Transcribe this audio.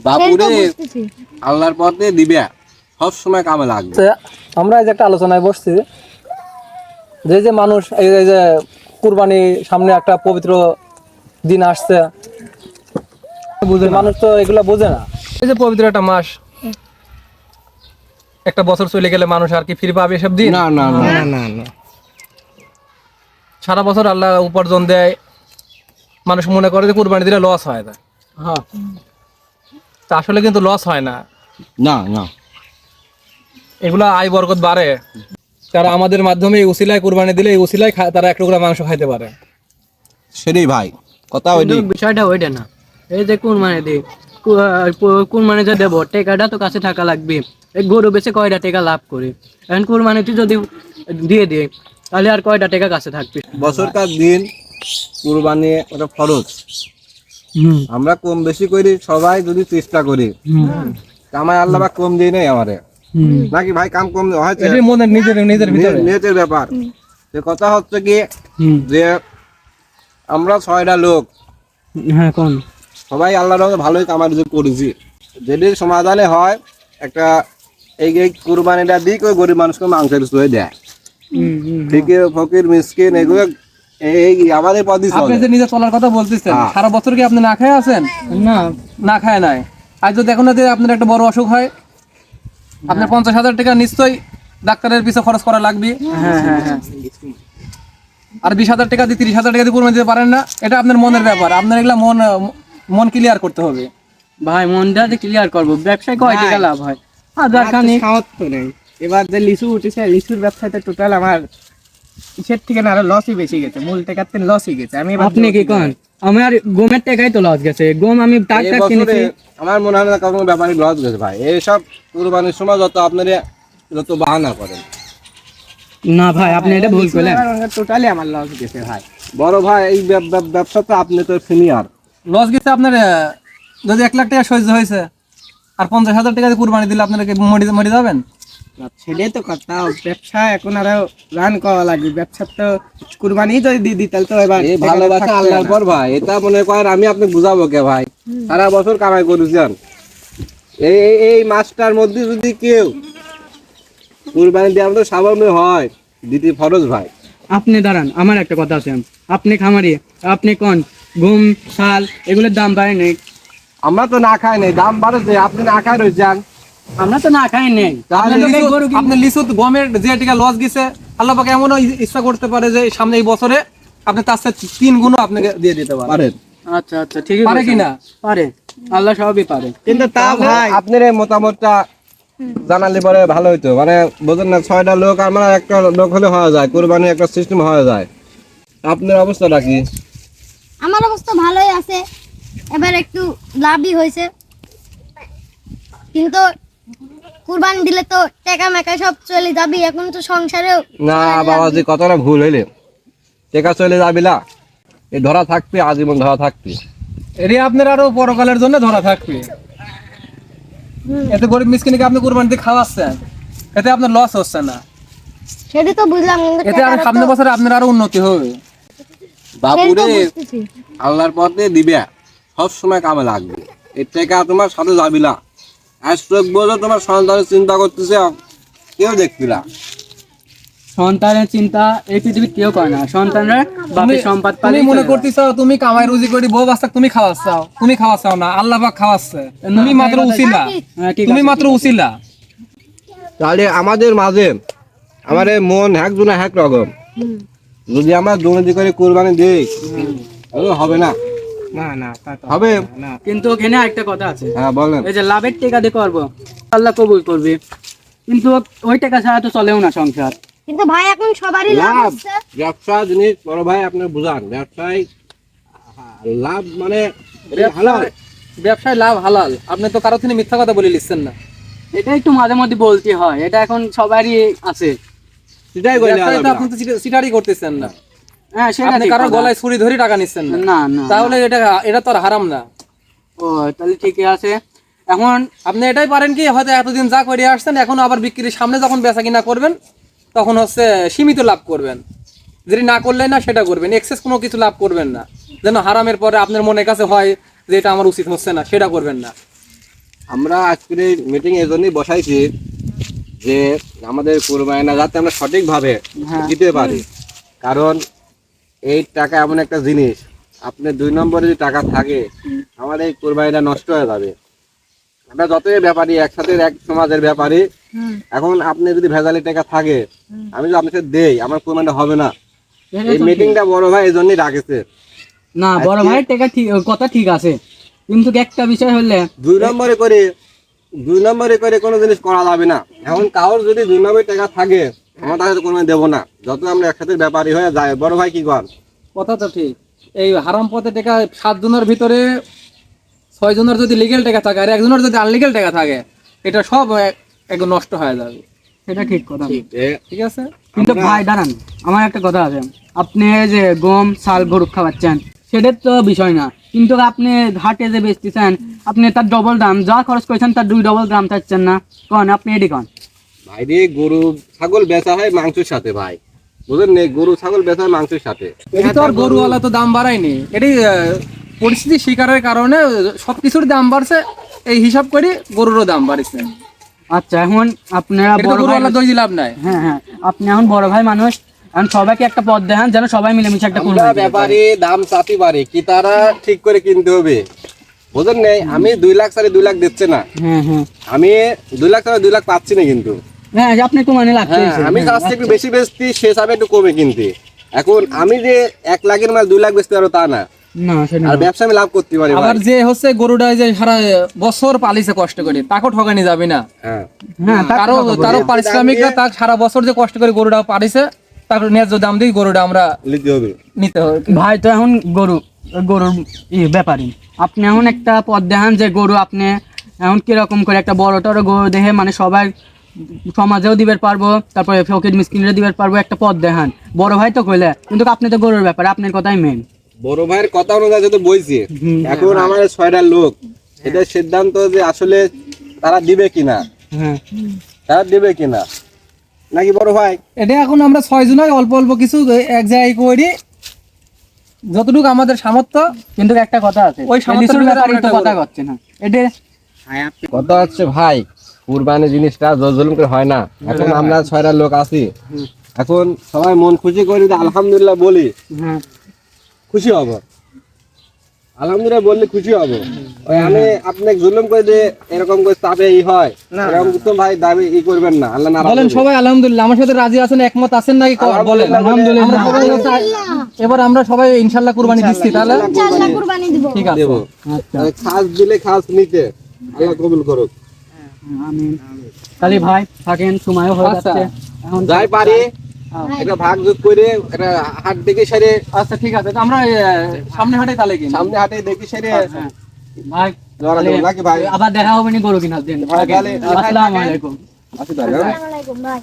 বাপুরে আল্লাহর পথে দিবে সব সময় কামে লাগবে। আমরা এই যে একটা আলোচনায় বসছি যে যে মানুষ এই যে কুরবানি সামনে একটা পবিত্র দিন আসছে, বুঝে মানুষ তো এগুলা বোঝে না। এই যে পবিত্র একটা মাস, একটা বছর চলে গেলে মানুষ আর কি ফিরে পাবে এসব দিন? না না না না না, সারা বছর আল্লাহ উপার্জন দেয়, মানুষ মনে করে যে কুরবানি দিলে লস হয় না। হ্যাঁ, তা আসলে কিন্তু লস হয় না। না না, এগুলা আয় বরকত বাড়ে। তারা আমাদের মাধ্যমে এই উসিলায় কুরবানি দিলে এই উসিলায় তারা এক টুকরা মাংস খাইতে পারে। সেটাই ভাই কথা। ওইটাই বিষয়টা ওইটা না, এই যে কুরবানি দিই, কুরবানি যে দেবো টেকাটা তো কাছে থাকা লাগবে। এই গরু বেচে কয়টা টাকা লাভ করি, এখন কুরবানিতে যদি দিয়ে দিই তাহলে আর কয়টা টাকা কাছে থাকবে? বছরকার দিন কুরবানি ওটা ফরজ। আমরা কম বেশি করি, সবাই যদি চেষ্টা করি, কামাই আল্লাহ বা কম দিয়ে নেই আমারে নাকি ভাই, কাম কম হয়তো নিজের ব্যাপার। যে কথা হচ্ছে কি যে আমরা 6টা লোক, হ্যাঁ কোন সবাই আল্লাহর রহমতে ভালোই কামাই রুজি করেছি। যেটির সমাধানে হয় একটা এই কুরবানিটা দিই ওই গরিব মানুষকে মাংসের সুয়ে দেয়, ফকির ফকির মিসকিন এগুলো এই আমাদের পদই চলে। আপনি যে নিজে চলার কথা বলতেছেন, সারা বছর কি আপনি না খেয়ে আছেন? না, না খায় নাই। আজ যদি দেখুন না যে আপনার একটা বড় অসুখ হয়, আপনার 50,000 টাকা নিশ্চয়ই ডাক্তারের পিছনে খরচ করা লাগবে। হ্যাঁ হ্যাঁ হ্যাঁ, আর 20,000 টাকা দিয়ে 30,000 টাকা দিয়ে কুরবানি দিতে পারেন না, এটা আপনার মনের ব্যাপার। আপনার এগুলা মন ক্লিয়ার করতে হবে ভাই মনটা ক্লিয়ার করবো। ব্যবসায় কয় টাকা লাভ হয়? হাজার খানি সামর্থ্য নেই। এবার যে লিচু উঠেছে, লিচুর ব্যবসাতে টোটাল আমার ইসের থেকে না আরো লসই বেশি গেছে, মূল টাকার থেকে লসই গেছে। আমি আপনি কি কন? আমার গমের টাকাই তো লস গেছে। গম আমি টাক টাক কিনেছি। আমার মনে হয় না কোনো ব্যাপারে লস গেছে ভাই। এইসব কুরবানির সময় যত আপনারা যত বাহানা করেন। না ভাই, আপনি এটা ভুল করলেন। টোটালি আমার লস গেছে ভাই। বড় ভাই এই ব্যবসা তো আপনি তো সিনিয়র। লস গেছে আপনার। যদি 1 লাখ টাকা সহ্য হয়েছে আর 50,000 টাকা দিয়ে কুরবানি দিলে আপনারা কি মরে যাবেন? সেটাই তো কথা, ব্যবসা এখন আরো রান করা লাগবে। ব্যবসা তো কুরবানি যদি দিয়ে দিই তাহলে তো এবার এই ভালোবাসা আল্লাহর পর ভাই, এটা মনে করেন আমি আপনি বুঝাবো কে ভাই? সারা বছর কামাই করেছেন, এই এই মাসটার মধ্যে যদি কেউ কুরবানি দেওয়া তো স্বাভাবিক হয়, দিতে ফরজ ভাই। আপনি দাঁড়ান, আমার একটা কথা আছে। আপনি খামারি, আপনি কোন গম শাল এগুলোর দাম বাড়ে নেই? আমরা তো না খাই নাই, দাম বাড়েছে, আপনি না খাই রয়েছেন। আমরা তো না খাই নেই। আপনি লিচু গমের যে টাকা লস গেছে, আল্লাহ পাক এমনও ইচ্ছা করতে পারে যে সামনে এই বছরে আপনি তার সাথে 3 গুণ আপনাকে দিয়ে দিতে পারেন। আচ্ছা আচ্ছা, ঠিক পারে কিনা? পারে, আল্লাহ সবই পারে। কিন্তু তা ভাই আপনার এই মতামতটা জানালে পরে ভালো হইতো। মানে বোঝেন না, 6টা লোক আমরা একটা লোক হলে হওয়া যায়, কুরবানি একটা সিস্টেম হওয়া যায়। আপনার অবস্থাটা কি? আমার অবস্থা ভালোই আছে, এবার একটু লাভই হয়েছে, কিন্তু কুরবানি দিলে তো টাকা মেকা সব চলে যাবে। এখন তো সংসারেও না বাবাজি, কতটা ভুল হইলে টেকা চলে যাবিলা, এ ধরা থাকবে, আজীবন ধরা থাকবে। এরই আপনার আরো পরকালের জন্য ধরা থাকবে। এতে গরিব মিসকিনকে আপনি কুরবানি দিয়ে খাওয়াচ্ছেন, এতে আপনার লস হচ্ছে না। সেটা তো বুঝলাম, কিন্তু এতে আর সামনের বছরে আপনার আরো উন্নতি হবে। বাপুরে আল্লাহর পথে দিবে সব সময় কামে লাগবে। এর টাকা তোমার সাথে যাবিলা, আজ চোখ বোঝো তোমার সন্তানের চিন্তা করতেছে, কেউ দেখবিলা। সন্তানের চিন্তা এই পৃথিবীর কেউ করে না। সন্তানরা বাপের সম্পদ তুমি মনে করতেছো তুমি কামাই রুজি করে বউ বাচ্চা তুমি খাওয়াচ্ছাও, তুমি খাওয়াচ্ছাও না, আল্লাহ পাক খাওয়াচ্ছে। তুমি মাত্র উসিলা, তুমি মাত্র উসিলা। তাহলে আমাদের মাঝে আমার এই মন একজনা এক রকম, যদি আমরা দুর্নীতি করে কুরবানি দিই হবে না। না না তা তো হবে না। কিন্তু ওখানে একটা কথা আছে, হ্যাঁ বলেন। এই যে লাভের টাকা দিয়ে করবো, আল্লাহ কবুল করবে, কিন্তু ওই টাকা ছাড়া তো চলেও না সংসার। কিন্তু ভাই এখন সবারই লাভ লাভ, হচ্ছে। ব্যবসা জিনিস বড় ভাই আপনি বুঝান। ব্যবসায় লাভ মানে হালাল। ব্যবসায় লাভ হালাল। আপনি তো কারো থেকে মিথ্যা কথা বলে লিখছেন না। এটা একটু মাঝে মধ্যে বলতে হয়, এটা এখন সবারই আছে। সেটাই বলি। ব্যবসায় তো আপনি তো সিটারি করতেছেন না। হ্যাঁ, সেটা আপনি ঠিক কারো কথা। গলায় ছুরি ধরে টাকা নিচ্ছেন না। না না, তাহলে এটা তো আর হারাম না। ও তাহলে ঠিকই আছে। এখন আপনি এটাই পারেন কি, হয়তো এতদিন যা করে আসছেন এখন আবার বিক্রির সামনে যখন বেচা কিনা করবেন তখন হচ্ছে সীমিত লাভ করবেন। যদি না করলেন না সেটা করবেন, এক্সেস কোনো কিছু লাভ করবেন না, যেন হারামের পরে আপনার মনের কাছে হয় যে এটা আমার উচিত হচ্ছে না, সেটা করবেন না। আমরা আজকের এই মিটিং এই জন্যই বসাইছি যে আমাদের কোরবানিটা যাতে আমরা সঠিকভাবে দিতে পারি। কারণ এই টাকা এমন একটা জিনিস, আপনি 2 নম্বরে যদি টাকা থাকে আমাদের এই কোরবানিটা নষ্ট হয়ে যাবে। আমরা যতই ব্যাপারী একসাথে এক সমাজের ব্যাপারী, এখন আপনি যদি ভেজালি টাকা থাকে, আমি যদি আপনাকে দেই আমার কোরবানিটা হবে না। এই মিটিংটা বড় ভাই এই জন্যই ডাকেছে। না বড় ভাই টাকা ঠিক কথা ঠিক আছে, কিন্তু একটা বিষয় হলে 2 নম্বরে করে কোনো জিনিস করা যাবে না। এখন কারোর যদি 2 নম্বরে টাকা থাকে আমার তাকে তো কোনোদিন দেবো না, যত আমরা একসাথে ব্যাপারী হয়ে যায়। বড় ভাই কি কর? কথা তো ঠিক। এই হারাম পথে টাকা 7 জনের ভিতরে 6 জনের যদি লিগ্যাল টাকা থাকে আর একজনের যদি আনলিগ্যাল টাকা থাকে, এটা সব একদম নষ্ট হয়ে যাবে। সেটা ঠিক কথা। ঠিক আছে? কিন্তু ভাই দাঁড়ান, আমার একটা কথা আছে। আপনি যে গম চাল গরু খাওয়াচ্ছেন সেটার তো বিষয় না, কিন্তু আপনি হাটে যে বেচতেছেন আপনি তার ডবল দাম যা খরচ করেছেন তার 2 ডবল দাম চাচ্ছেন না। কন আপনি এটি কন ভাই রে, গরু ছাগল বেচা হয় মাংসের সাথে ভাই, বুঝলেন? গরু ছাগল বেচা হয় মাংসের সাথে। এটা তো আর গরুওয়ালা তো দাম বাড়ায়নি, এটি পরিস্থিতি শিকারের কারণে সবকিছুর দাম বাড়ছে, এই হিসাব করে গরুরও দাম বাড়ছে। আচ্ছা এখন আপনারা এটা তো বড় ভাই, গরুওয়ালা দই লাভ নাই। হ্যাঁ আপনি এখন বড় ভাই মানুষ, এখন সবাইকে একটা পথ দেখান যেন সবাই মিলেমিশে একটা আমরা কুরবানি দিতে পারে। ব্যাপারী দাম চাতি পারি কি তারা ঠিক করে কিনতে হবে, বুঝলেন? নেই আমি 2 লাখ সাড়ে 2 লাখ দিচ্ছে না, হ্যাঁ আমি 2 লাখ সাড়ে 2 লাখ পাচ্ছি না কিন্তু। হ্যাঁ আপনি কুরবানি লাগছে। হ্যাঁ, আমি চাচ্ছি একটু বেশি বেচতি, সে হিসাবে একটু কমে কিনতে। এখন আমি যে 1 লাখের মাল 2 লাখ বেচতে পারবো তা না, না সেটা আর ব্যবসা আমি লাভ করতে পারি আবার ভাই। যে হচ্ছে গরুটা যে সারা বছর পালিছে কষ্ট করে, তাকেও ঠকানি যাবে না। হ্যাঁ, হ্যাঁ তারও পারিশ্রমিকরা তার সারা বছর যে কষ্ট করে গরুটা পালিছে তার ন্যায্য দাম দিয়ে গরুটা আমরা নিতে হবে। নিতে হবে। ভাই তো এখন গরুর ব্যাপারী, আপনি এখন একটা পথ দেখান যে গরু আপনি এখন কিরকম করে একটা বড় টড় গরু দেখে মানে সবাই সমাজেও দিবে পারবো, তারপরে ফকির মিসকিনরা দিবে পারবো, একটা পথ দেখান। বড় ভাই তো কইলে, কিন্তু আপনি তো গরুর ব্যাপারে আপনার কথাই মেন। বড় ভাইয়ের কথা অনুযায়ী তো বলছি। এখন আমার 6টা লোক, এটা সিদ্ধান্ত যে আসলে তারা দিবে কিনা, হ্যাঁ তারা দিবে কিনা নাকি বড় ভাই? এটা এখন আমরা 6 জনই অল্প অল্প কিছু এক জায়গায় করি, যতটুকু আমাদের সামর্থ্য। কিন্তু একটা কথা আছে, ওই সামর্থ্যের ভিতরে ব্যাপারে আমরা তো একটা কথা করবো। করছে না এটা। কথা হচ্ছে ভাই, কুরবানি জিনিসটা জোর জুলুম করে হয় না। এখন আমরা 6টা লোক আছি, এখন সবাই মন খুশি করে যদি আলহামদুলিল্লাহ বলি, হ্যাঁ খুশি হব। আলহামদুলিল্লাহ বললে খুশি হব। ওই আমি আপনাকে জুলুম করে দিয়ে এরকম করে চাপে হয়, এরকম তো ভাই দাবি করবেন না। আল্লাহ নারাজ বলেন হবে। সবাই আলহামদুলিল্লাহ। আমার সাথে রাজি আছেন, একমত আছেন নাকি? বলেন আলহামদুলিল্লাহ। আমরা সবাই এবার আমরা সবাই ইনশাআল্লাহ কুরবানি দিচ্ছি। তাহলে ইনশাআল্লাহ কুরবানি দিব। ঠিক আছে। দেবো। তাহলে খাস দিলে খাস নিতে আল্লাহ কবুল করুক। আমিন। তাহলে ভাই থাকেন, সময়ও হয়ে আচ্ছা। যাচ্ছে এখন। যাই পারি একটা ভাগ যোগ করে একটা হাট দেখে সেরে, আচ্ছা ঠিক আছে, আমরা সামনে হাটে তাহলে কিনা। সামনে হাটে দেখে সেরে হ্যাঁ। ভাই জোড়া দেবো নাকি ভাই? আবার দেখা হবে নি গরু কিনার দিন। তাহলে- আসসালামু আলাইকুম। আচ্ছা তাহলে, হ্যাঁ? আসসালামু আলাইকুম ভাই।